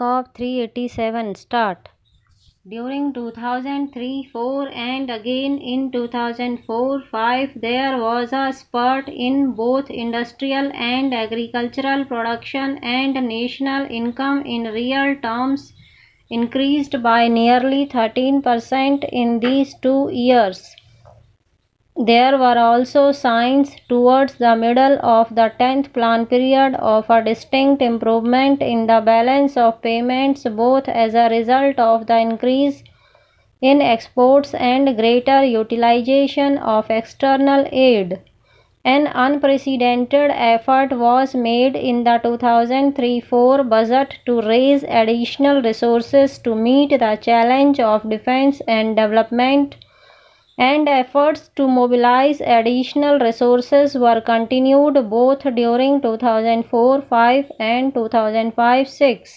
mark of 387. Start. During 2003-04 and again in 2004-05, there was a spurt in both industrial and agricultural production, and national income in real terms increased by nearly 13% in these 2 years. There were also signs towards the middle of the 10th plan period of a distinct improvement in the balance of payments, both as a result of the increase in exports and greater utilization of external aid. An unprecedented effort was made in the 2003-04 budget to raise additional resources to meet the challenge of defense and development, and efforts to mobilize additional resources were continued both during 2004-05 and 2005-06.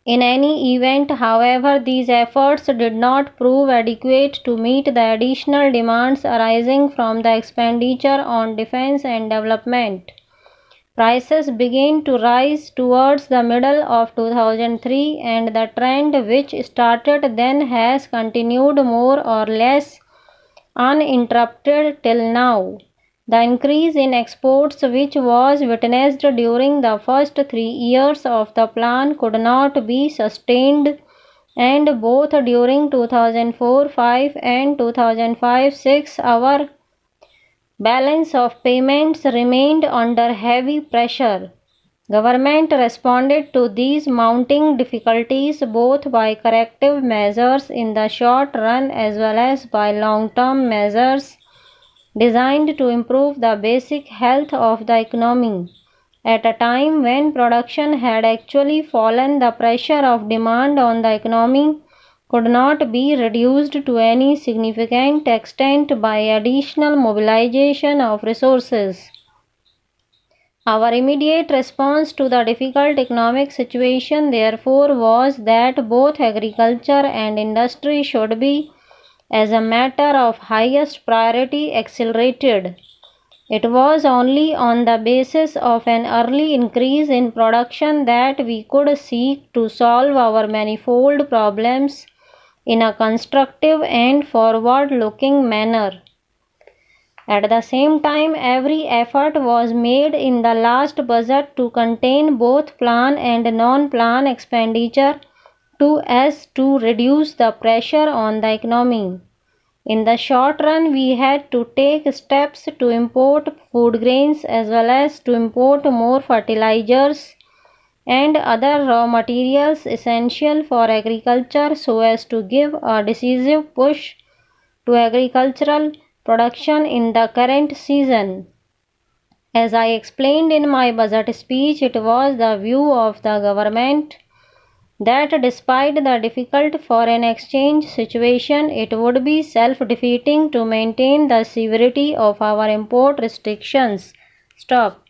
In any event, however, these efforts did not prove adequate to meet the additional demands arising from the expenditure on defense and development. Prices began to rise towards the middle of 2003, and the trend which started then has continued more or less uninterrupted till now. The increase in exports which was witnessed during the first 3 years of the plan could not be sustained, and both during 2004-05 and 2005-06 our balance of payments remained under heavy pressure. Government responded to these mounting difficulties both by corrective measures in the short run as well as by long-term measures designed to improve the basic health of the economy. At a time when production had actually fallen, the pressure of demand on the economy could not be reduced to any significant extent by additional mobilization of resources. Our immediate response to the difficult economic situation, therefore, was that both agriculture and industry should be, as a matter of highest priority, accelerated. It was only on the basis of an early increase in production that we could seek to solve our manifold problems in a constructive and forward-looking manner. At the same time, every effort was made in the last budget to contain both plan and non-plan expenditure as to reduce the pressure on the economy. In the short run, we had to take steps to import food grains as well as to import more fertilizers and other raw materials essential for agriculture so as to give a decisive push to agricultural production in the current season. As I explained in my budget speech, it was the view of the government that despite the difficult foreign exchange situation, it would be self-defeating to maintain the severity of our import restrictions. Stop.